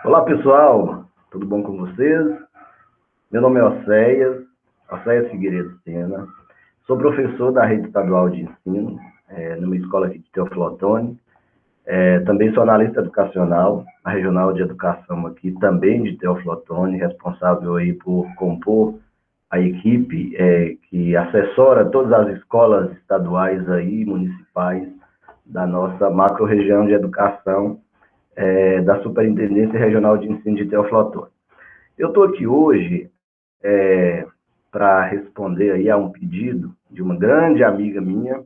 Olá, pessoal. Tudo bom com vocês? Meu nome é Oséias Figueiredo Sena. Sou professor da Rede Estadual de Ensino, numa escola aqui de Teófilo Otoni. Também sou analista educacional, na Regional de Educação aqui, também de Teófilo Otoni, responsável aí por compor a equipe que assessora todas as escolas estaduais aí, municipais, da nossa macro-região de educação, da Superintendência Regional de Ensino de Teófilo Otoni. Eu estou aqui hoje para responder aí a um pedido de uma grande amiga minha,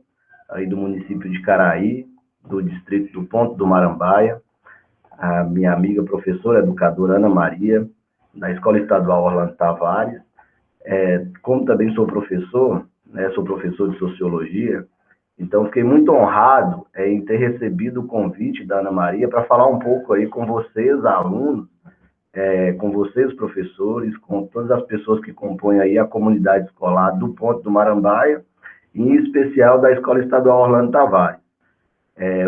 aí do município de Caraí, do distrito do Ponto do Marambaia, a minha amiga professora educadora Ana Maria, da Escola Estadual Orlando Tavares. Como também sou professor, né, sou professor de Sociologia, então fiquei muito honrado em ter recebido o convite da Ana Maria para falar um pouco aí com vocês, alunos, com vocês, professores, com todas as pessoas que compõem aí a comunidade escolar do Ponto do Marambaia, e em especial da Escola Estadual Orlando Tavares.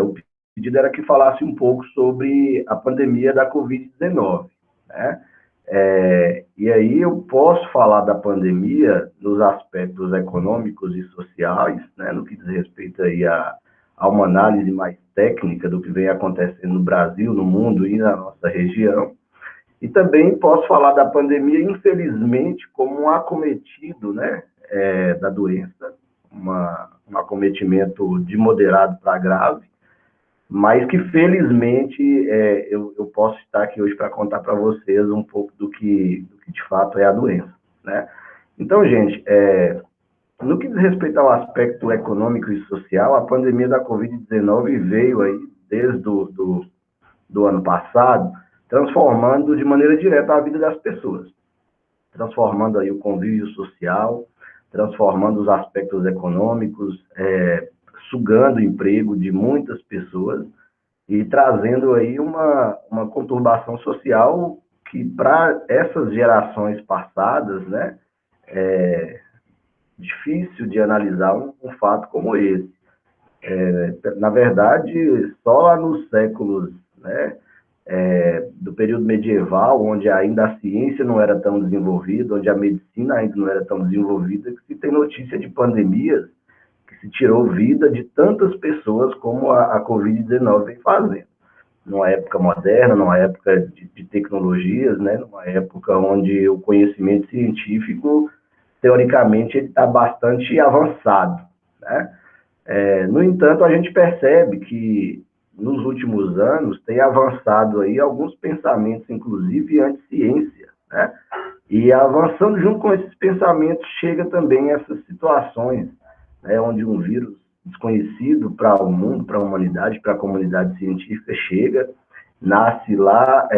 O pedido era que falasse um pouco sobre a pandemia da Covid-19, né? E aí eu posso falar da pandemia nos aspectos econômicos e sociais, né, no que diz respeito aí a uma análise mais técnica do que vem acontecendo no Brasil, no mundo e na nossa região. E também posso falar da pandemia, infelizmente, como um acometido, né, da doença, um acometimento de moderado para grave, mas que, felizmente, eu posso estar aqui hoje para contar para vocês um pouco do que de fato é a doença, né? Então, gente, no que diz respeito ao aspecto econômico e social, a pandemia da Covid-19 veio aí desde do ano passado, transformando de maneira direta a vida das pessoas, transformando aí o convívio social, transformando os aspectos econômicos, sugando o emprego de muitas pessoas e trazendo aí uma conturbação social que, para essas gerações passadas, né, é difícil de analisar um fato como esse. Na verdade, só lá nos séculos, né, do período medieval, onde ainda a ciência não era tão desenvolvida, onde a medicina ainda não era tão desenvolvida, que se tem notícia de pandemias que se tirou vida de tantas pessoas como a Covid-19 vem fazendo. Numa época moderna, numa época de tecnologias, né, numa época onde o conhecimento científico, teoricamente, ele está bastante avançado, né? No entanto, a gente percebe que nos últimos anos tem avançado aí alguns pensamentos, inclusive anti-ciência, né? E avançando junto com esses pensamentos chega também essas situações, né, onde um vírus desconhecido para o mundo, para a humanidade, para a comunidade científica chega, nasce lá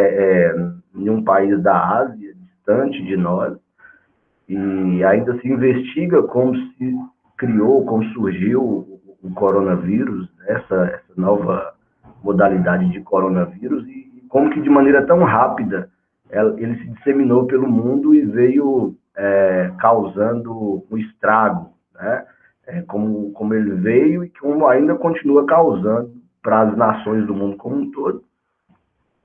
em um país da Ásia, distante de nós, e ainda se investiga como se criou, como surgiu o coronavírus, essa nova modalidade de coronavírus, e como que de maneira tão rápida ele se disseminou pelo mundo e veio causando um estrago, né? Como ele veio e como ainda continua causando para as nações do mundo como um todo,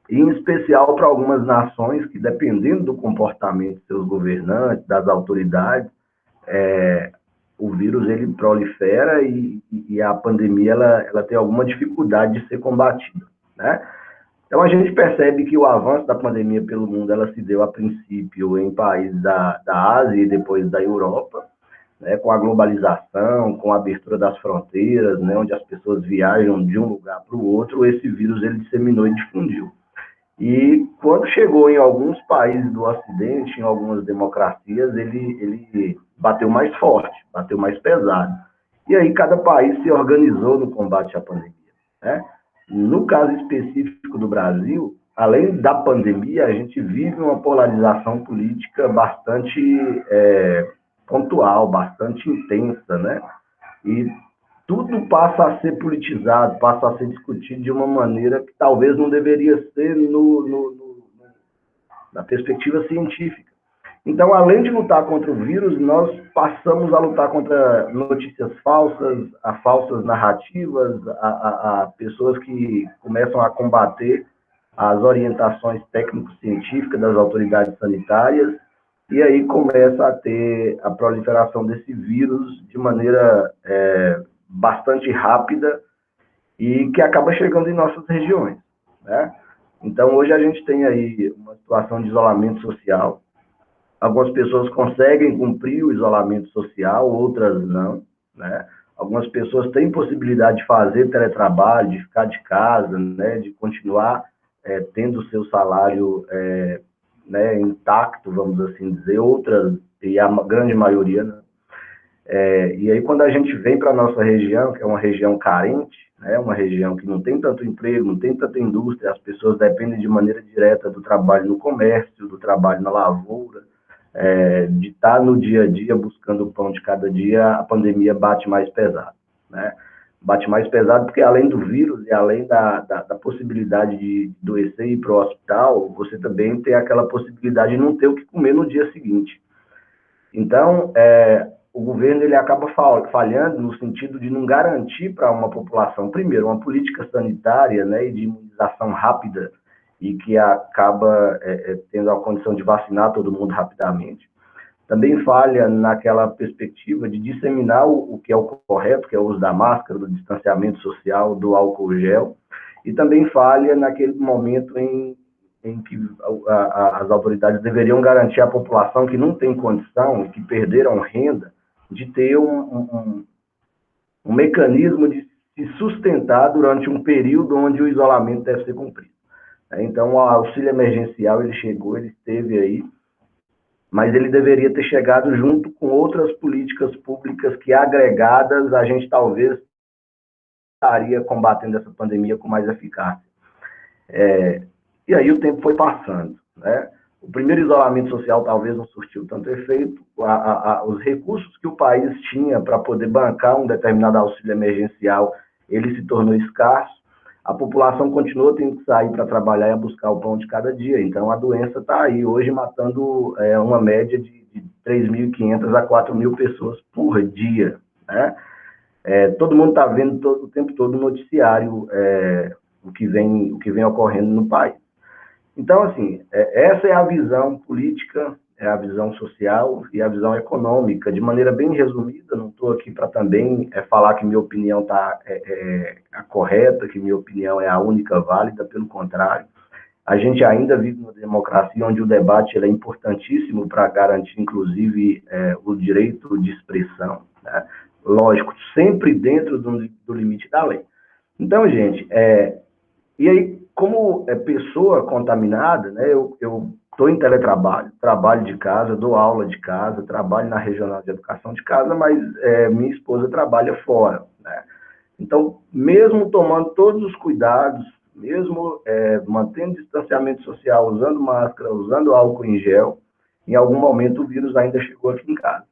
e em especial para algumas nações que, dependendo do comportamento de seus governantes, das autoridades, o vírus ele prolifera e a pandemia ela tem alguma dificuldade de ser combatida, né? Então a gente percebe que o avanço da pandemia pelo mundo ela se deu a princípio em países da Ásia e depois da Europa, né, com a globalização, com a abertura das fronteiras, né, onde as pessoas viajam de um lugar para o outro, esse vírus ele disseminou e difundiu. E quando chegou em alguns países do Ocidente, em algumas democracias, ele bateu mais forte, bateu mais pesado. E aí cada país se organizou no combate à pandemia, né? No caso específico do Brasil, além da pandemia, a gente vive uma polarização política bastante pontual, bastante intensa, né? E tudo passa a ser politizado, passa a ser discutido de uma maneira que talvez não deveria ser na perspectiva científica. Então, além de lutar contra o vírus, nós passamos a lutar contra notícias falsas, falsas narrativas, a pessoas que começam a combater as orientações técnico-científicas das autoridades sanitárias, e aí começa a ter a proliferação desse vírus de maneira bastante rápida e que acaba chegando em nossas regiões, né? Então, hoje a gente tem aí uma situação de isolamento social. Algumas pessoas conseguem cumprir o isolamento social, outras não, né? Algumas pessoas têm possibilidade de fazer teletrabalho, de ficar de casa, né? De continuar tendo o seu salário né, intacto, vamos assim dizer. Outras, e a grande maioria, né? E aí, quando a gente vem para a nossa região, que é uma região carente, né, uma região que não tem tanto emprego, não tem tanta indústria, as pessoas dependem de maneira direta do trabalho no comércio, do trabalho na lavoura, de estar no dia a dia buscando o pão de cada dia, a pandemia bate mais pesado, né? Bate mais pesado porque, além do vírus e além da possibilidade de adoecer e ir para o hospital, você também tem aquela possibilidade de não ter o que comer no dia seguinte. Então, o governo ele acaba falhando no sentido de não garantir para uma população, primeiro, uma política sanitária, né, e de imunização rápida, e que acaba tendo a condição de vacinar todo mundo rapidamente. Também falha naquela perspectiva de disseminar o que é o correto, que é o uso da máscara, do distanciamento social, do álcool gel, e também falha naquele momento em que as autoridades deveriam garantir à população que não tem condição, que perderam renda, de ter um mecanismo de se sustentar durante um período onde o isolamento deve ser cumprido. Então, o auxílio emergencial, ele chegou, ele esteve aí, mas ele deveria ter chegado junto com outras políticas públicas que, agregadas, a gente talvez estaria combatendo essa pandemia com mais eficácia. E aí o tempo foi passando, né? O primeiro isolamento social talvez não surtiu tanto efeito, os recursos que o país tinha para poder bancar um determinado auxílio emergencial, ele se tornou escasso, a população continuou tendo que sair para trabalhar e buscar o pão de cada dia, então a doença está aí, hoje matando uma média de 3.500 a 4.000 pessoas por dia, né? Todo mundo está vendo o tempo todo no noticiário o que vem ocorrendo no país. Então, assim, essa é a visão política, é a visão social e a visão econômica, de maneira bem resumida. Não estou aqui para também falar que minha opinião está correta, que minha opinião é a única válida, pelo contrário. A gente ainda vive numa democracia onde o debate é importantíssimo para garantir, inclusive, o direito de expressão, né? Lógico, sempre dentro do limite da lei. Então, gente, e aí, como pessoa contaminada, né, eu estou em teletrabalho, trabalho de casa, dou aula de casa, trabalho na regional de educação de casa, mas minha esposa trabalha fora, né? Então, mesmo tomando todos os cuidados, mesmo mantendo distanciamento social, usando máscara, usando álcool em gel, em algum momento o vírus ainda chegou aqui em casa.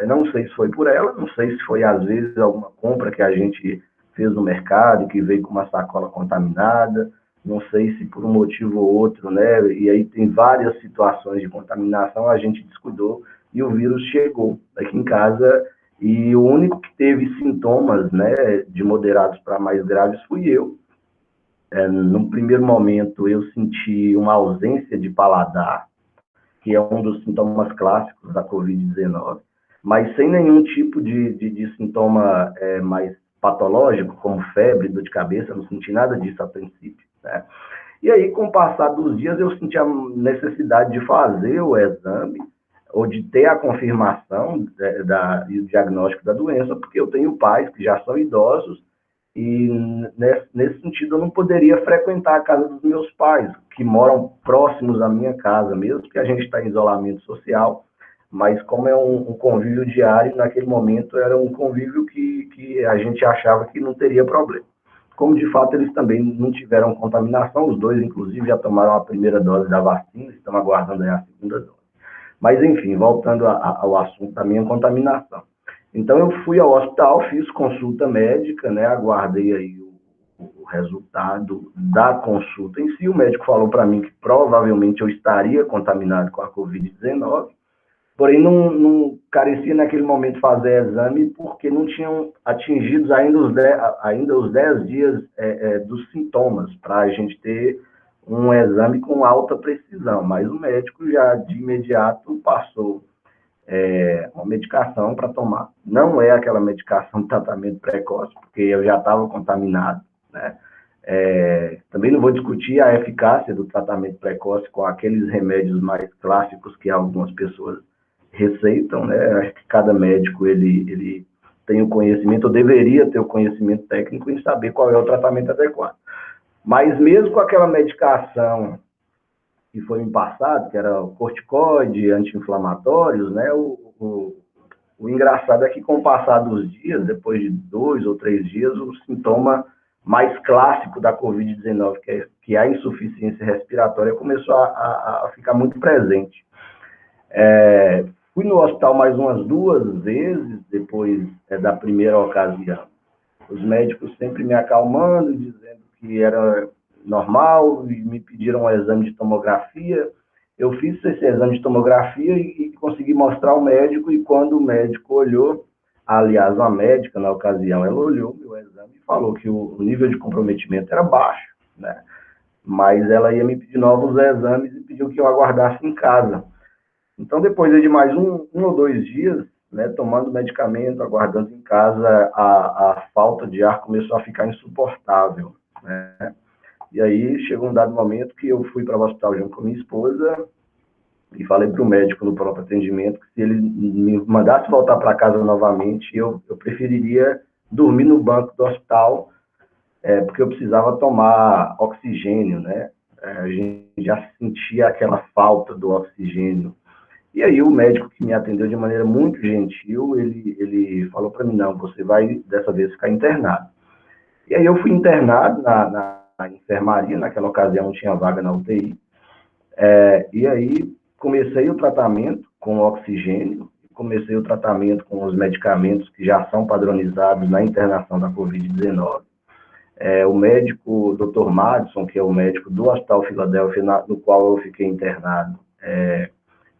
Não sei se foi por ela, não sei se foi, às vezes, alguma compra que a gente fez no mercado, que veio com uma sacola contaminada, não sei se por um motivo ou outro, né? E aí tem várias situações de contaminação, a gente descuidou e o vírus chegou aqui em casa, e o único que teve sintomas, né, de moderados para mais graves fui eu. No primeiro momento eu senti uma ausência de paladar, que é um dos sintomas clássicos da Covid-19, mas sem nenhum tipo de sintoma mais patológico, como febre, dor de cabeça, não senti nada disso a princípio, né? E aí, com o passar dos dias, eu senti a necessidade de fazer o exame, ou de ter a confirmação e o diagnóstico da doença, porque eu tenho pais que já são idosos, e nesse sentido eu não poderia frequentar a casa dos meus pais, que moram próximos à minha casa, mesmo que a gente está em isolamento social, mas como é um convívio diário, naquele momento era um convívio que a gente achava que não teria problema. Como de fato eles também não tiveram contaminação, os dois inclusive já tomaram a primeira dose da vacina, estão aguardando a segunda dose. Mas enfim, voltando ao assunto da minha contaminação. Então, eu fui ao hospital, fiz consulta médica, né, aguardei aí o resultado da consulta em si. O médico falou para mim que provavelmente eu estaria contaminado com a Covid-19, porém não carecia naquele momento fazer exame, porque não tinham atingido ainda os 10 dias dos sintomas, para a gente ter um exame com alta precisão, mas o médico já de imediato passou uma medicação para tomar. Não é aquela medicação de tratamento precoce, porque eu já estava contaminado, né? Também não vou discutir a eficácia do tratamento precoce com aqueles remédios mais clássicos que algumas pessoas receitam, né? Acho que cada médico ele tem o conhecimento, ou deveria ter o conhecimento técnico em saber qual é o tratamento adequado. Mas mesmo com aquela medicação que foi me passado, que era corticoide, anti-inflamatórios, né? O engraçado é que com o passar dos dias, depois de 2 ou 3 dias, o sintoma mais clássico da Covid-19, que é a insuficiência respiratória, começou a ficar muito presente. Fui no hospital mais umas 2 vezes depois da primeira ocasião. Os médicos sempre me acalmando, dizendo que era normal, e me pediram um exame de tomografia. Eu fiz esse exame de tomografia e consegui mostrar ao médico, e quando o médico olhou, aliás, uma médica, na ocasião, ela olhou meu exame e falou que o nível de comprometimento era baixo, né? Mas ela ia me pedir novos exames e pediu que eu aguardasse em casa. Então, depois de mais um ou 2 dias, né, tomando medicamento, aguardando em casa, a falta de ar começou a ficar insuportável, né? E aí chegou um dado momento que eu fui para o hospital junto com minha esposa e falei para o médico no próprio atendimento que se ele me mandasse voltar para casa novamente, eu preferiria dormir no banco do hospital, porque eu precisava tomar oxigênio, né? A gente já sentia aquela falta do oxigênio. E aí o médico que me atendeu de maneira muito gentil, ele falou para mim, não, você vai dessa vez ficar internado. E aí eu fui internado na enfermaria, naquela ocasião não tinha vaga na UTI, e aí comecei o tratamento com oxigênio, comecei o tratamento com os medicamentos que já são padronizados na internação da Covid-19. O médico, o Dr. Madison, que é o médico do Hospital Filadélfia, no qual eu fiquei internado,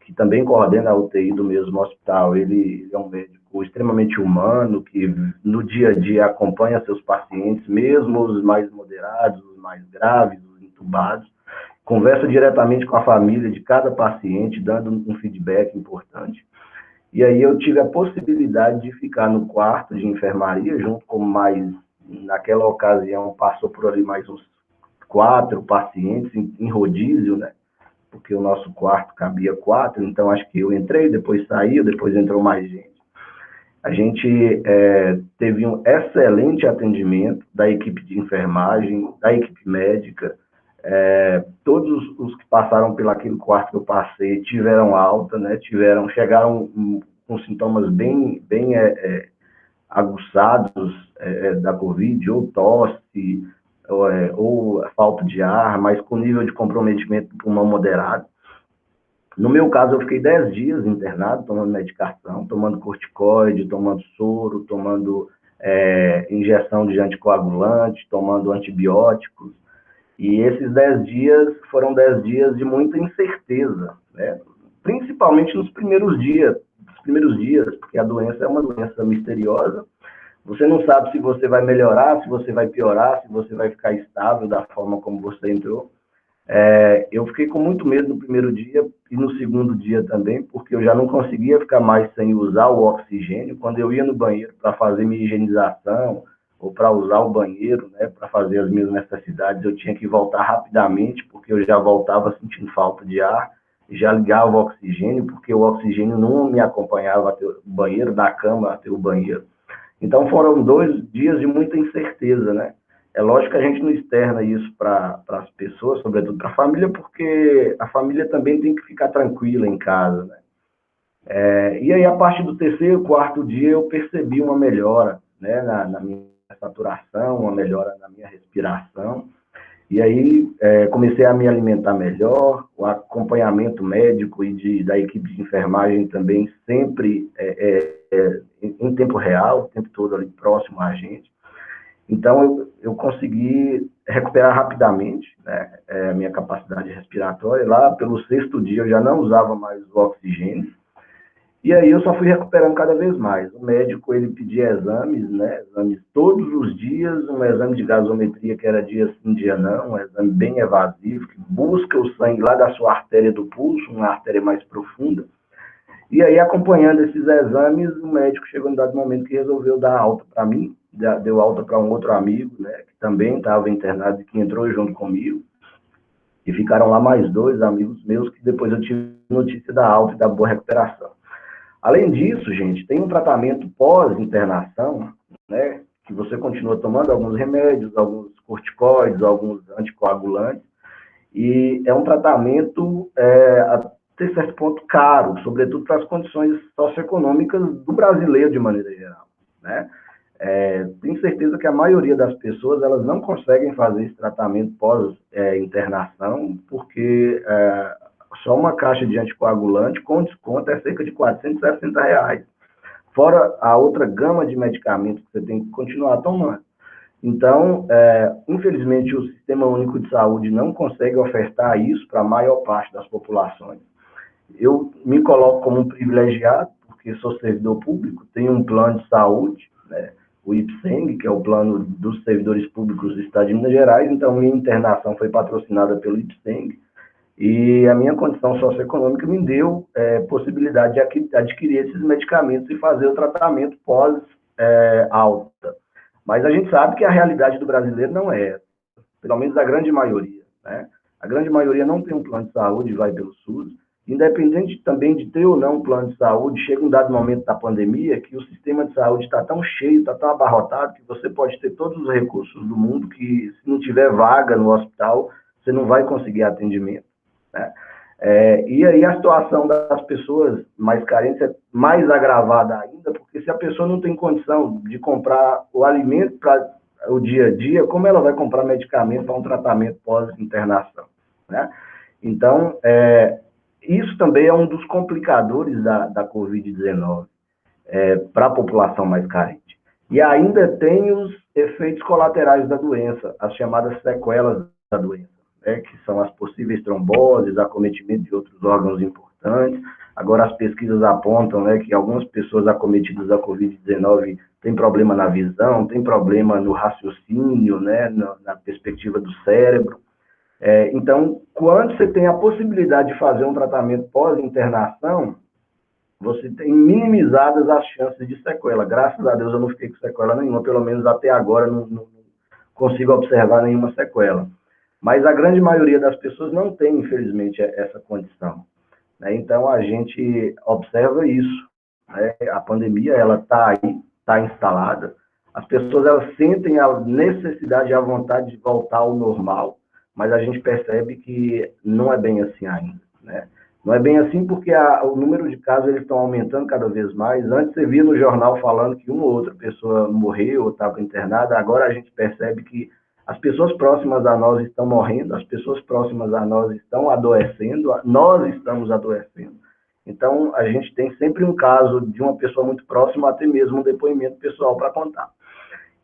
que também coordena a UTI do mesmo hospital, ele é um médico extremamente humano, que no dia a dia acompanha seus pacientes, mesmo os mais moderados, os mais graves, os intubados, conversa diretamente com a família de cada paciente, dando um feedback importante. E aí eu tive a possibilidade de ficar no quarto de enfermaria, junto com mais, naquela ocasião, passou por ali mais uns 4 pacientes em rodízio, né? Porque o nosso quarto cabia 4, então acho que eu entrei, depois saiu, depois entrou mais gente. A gente teve um excelente atendimento da equipe de enfermagem, da equipe médica. Todos os que passaram pelo aquele quarto que eu passei tiveram alta, né? Chegaram com sintomas bem aguçados da Covid, ou tosse, ou falta de ar, mas com nível de comprometimento do pulmão moderado. No meu caso, eu fiquei 10 dias internado, tomando medicação, tomando corticoide, tomando soro, tomando injeção de anticoagulante, tomando antibióticos. E esses 10 dias foram 10 dias de muita incerteza, né? Principalmente nos primeiros dias, porque a doença é uma doença misteriosa. Você não sabe se você vai melhorar, se você vai piorar, se você vai ficar estável da forma como você entrou. Eu fiquei com muito medo no primeiro dia e no segundo dia também, porque eu já não conseguia ficar mais sem usar o oxigênio. Quando eu ia no banheiro para fazer minha higienização ou para usar o banheiro, né, para fazer as minhas necessidades, eu tinha que voltar rapidamente, porque eu já voltava sentindo falta de ar, já ligava o oxigênio, porque o oxigênio não me acompanhava até o banheiro, da cama até o banheiro. Então foram 2 dias de muita incerteza, né? É lógico que a gente não externa isso para as pessoas, sobretudo para a família, porque a família também tem que ficar tranquila em casa, né? E aí, a partir do terceiro, quarto dia, eu percebi uma melhora, né, na minha saturação, uma melhora na minha respiração. E aí, comecei a me alimentar melhor, o acompanhamento médico e da equipe de enfermagem também sempre em tempo real, o tempo todo ali próximo a gente. Então, eu consegui recuperar rapidamente, né, a minha capacidade respiratória. Lá pelo 6º dia, eu já não usava mais o oxigênio. E aí eu só fui recuperando cada vez mais. O médico, ele pedia exames, né? Exames todos os dias, um exame de gasometria que era dia sim, dia não, um exame bem evasivo, que busca o sangue lá da sua artéria do pulso, uma artéria mais profunda. E aí, acompanhando esses exames, o médico chegou em dado momento que resolveu dar alta para mim, deu alta para um outro amigo, né, que também estava internado e que entrou junto comigo. E ficaram lá mais dois amigos meus que depois eu tive notícia da alta e da boa recuperação. Além disso, gente, tem um tratamento pós-internação, né, que você continua tomando alguns remédios, alguns corticoides, alguns anticoagulantes, e é um tratamento, até certo ponto, caro, sobretudo para as condições socioeconômicas do brasileiro de maneira geral, né? Tenho certeza que a maioria das pessoas elas não conseguem fazer esse tratamento pós-internação, porque só uma caixa de anticoagulante com desconto é cerca de R$ 460, fora a outra gama de medicamentos que você tem que continuar tomando. Então, infelizmente, o Sistema Único de Saúde não consegue ofertar isso para a maior parte das populações. Eu me coloco como um privilegiado, porque sou servidor público, tenho um plano de saúde, né, o IPSENG, que é o plano dos servidores públicos do Estado de Minas Gerais, então minha internação foi patrocinada pelo IPSENG, e a minha condição socioeconômica me deu possibilidade de adquirir esses medicamentos e fazer o tratamento pós-alta. Mas a gente sabe que a realidade do brasileiro não é essa, pelo menos a grande maioria, né? A grande maioria não tem um plano de saúde e vai pelo SUS. Independente também de ter ou não um plano de saúde, chega um dado momento da pandemia que o sistema de saúde está tão cheio, está tão abarrotado, que você pode ter todos os recursos do mundo, que se não tiver vaga no hospital, você não vai conseguir atendimento, né? E aí a situação das pessoas mais carentes é mais agravada ainda, porque se a pessoa não tem condição de comprar o alimento para o dia a dia, como ela vai comprar medicamento para um tratamento pós-internação, né? Então, isso também é um dos complicadores da Covid-19 para a população mais carente. E ainda tem os efeitos colaterais da doença, as chamadas sequelas da doença, né, que são as possíveis tromboses, acometimento de outros órgãos importantes. Agora, as pesquisas apontam, né, que algumas pessoas acometidas da Covid-19 têm problema na visão, têm problema no raciocínio, né, na perspectiva do cérebro. Então, quando você tem a possibilidade de fazer um tratamento pós-internação, você tem minimizadas as chances de sequela. Graças a Deus eu não fiquei com sequela nenhuma, pelo menos até agora não consigo observar nenhuma sequela. Mas a grande maioria das pessoas não tem, infelizmente, essa condição, né? Então a gente observa isso, né? A pandemia ela está aí, está instalada. As pessoas elas sentem a necessidade e a vontade de voltar ao normal, mas a gente percebe que não é bem assim ainda, né? Não é bem assim porque o número de casos eles estão aumentando cada vez mais. Antes você via no jornal falando que uma ou outra pessoa morreu ou estava internada, agora a gente percebe que as pessoas próximas a nós estão morrendo, as pessoas próximas a nós estão adoecendo, nós estamos adoecendo. Então, a gente tem sempre um caso de uma pessoa muito próxima, até mesmo um depoimento pessoal para contar.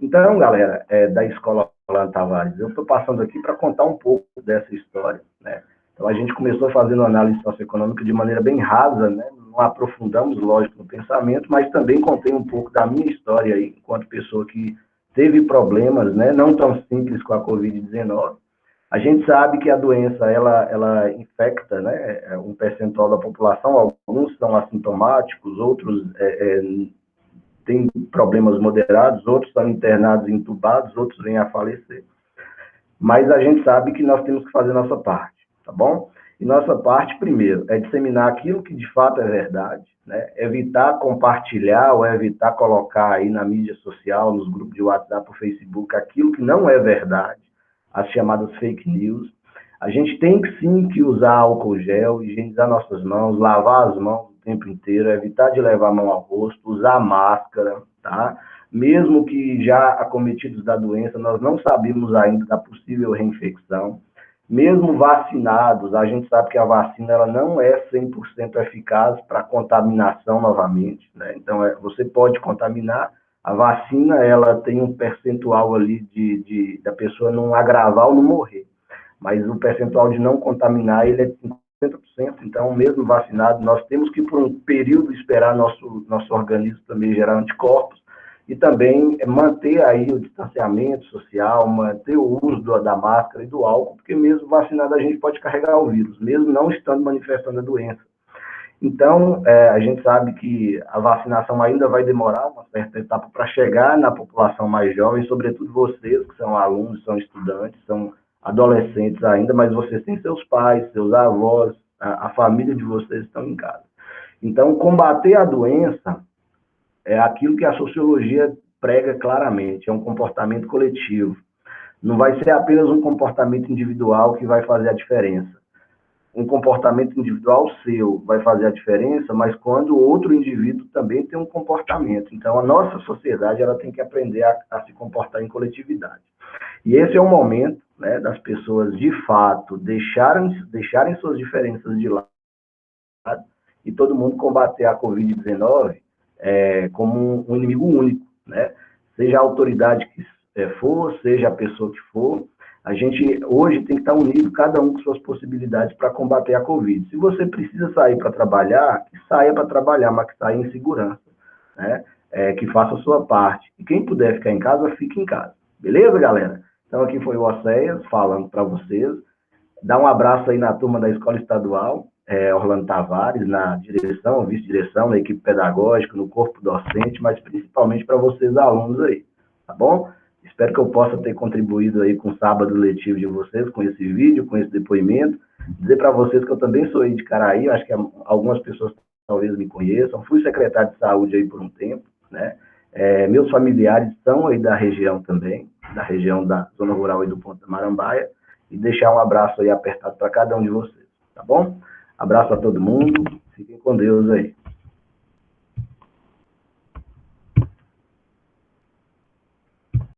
Então, galera, da Escola Orlando Tavares, eu estou passando aqui para contar um pouco dessa história, né? Então, a gente começou fazendo análise socioeconômica de maneira bem rasa, né? Não aprofundamos, lógico, no pensamento, mas também contei um pouco da minha história aí, enquanto pessoa que teve problemas, né? Não tão simples com a Covid-19. A gente sabe que a doença, ela infecta, né? Um percentual da população, alguns são assintomáticos, outros têm problemas moderados, outros são internados, entubados, outros vêm a falecer. Mas a gente sabe que nós temos que fazer nossa parte, tá bom? E nossa parte, primeiro, é disseminar aquilo que de fato é verdade, né? Evitar compartilhar ou evitar colocar aí na mídia social, nos grupos de WhatsApp ou Facebook, aquilo que não é verdade, as chamadas fake news. A gente tem que sim que usar álcool gel, higienizar nossas mãos, lavar as mãos o tempo inteiro, evitar de levar a mão ao rosto, usar máscara, tá? Mesmo que já acometidos da doença, nós não sabemos ainda da possível reinfecção. Mesmo vacinados, a gente sabe que a vacina ela não é 100% eficaz para contaminação novamente, né? Então, você pode contaminar, a vacina ela tem um percentual ali da pessoa não agravar ou não morrer, mas o percentual de não contaminar ele é 60%, então, mesmo vacinado, nós temos que, por um período, esperar nosso organismo também gerar anticorpos e também manter aí o distanciamento social, manter o uso da máscara e do álcool, porque mesmo vacinado a gente pode carregar o vírus, mesmo não estando manifestando a doença. Então, a gente sabe que a vacinação ainda vai demorar uma certa etapa para chegar na população mais jovem, sobretudo vocês que são alunos, são estudantes, são adolescentes ainda, mas vocês têm seus pais, seus avós, a família de vocês estão em casa. Então, combater a doença é aquilo que a sociologia prega claramente, é um comportamento coletivo. Não vai ser apenas um comportamento individual que vai fazer a diferença. Um comportamento individual seu vai fazer a diferença, mas quando o outro indivíduo também tem um comportamento. Então, a nossa sociedade ela tem que aprender a se comportar em coletividade. E esse é o momento, né, das pessoas, de fato, deixarem suas diferenças de lado e todo mundo combater a Covid-19 como um inimigo único, né? Seja a autoridade que for, seja a pessoa que for, a gente hoje tem que estar unido, cada um com suas possibilidades para combater a Covid. Se você precisa sair para trabalhar, que saia para trabalhar, mas que saia em segurança, né? Que faça a sua parte. E quem puder ficar em casa, fique em casa. Beleza, galera? Então aqui foi o Océias falando para vocês. Dá um abraço aí na turma da Escola Estadual, Orlando Tavares, na direção, vice-direção, na equipe pedagógica, no corpo docente, mas principalmente para vocês, alunos aí, tá bom? Espero que eu possa ter contribuído aí com o sábado letivo de vocês, com esse vídeo, com esse depoimento. Dizer para vocês que eu também sou aí de Caraí, acho que algumas pessoas talvez me conheçam. Fui secretário de saúde aí por um tempo, né? Meus familiares são aí da região também, da região da zona rural aí do Ponto da Marambaia, e deixar um abraço aí apertado para cada um de vocês, tá bom? Abraço a todo mundo, fiquem com Deus aí.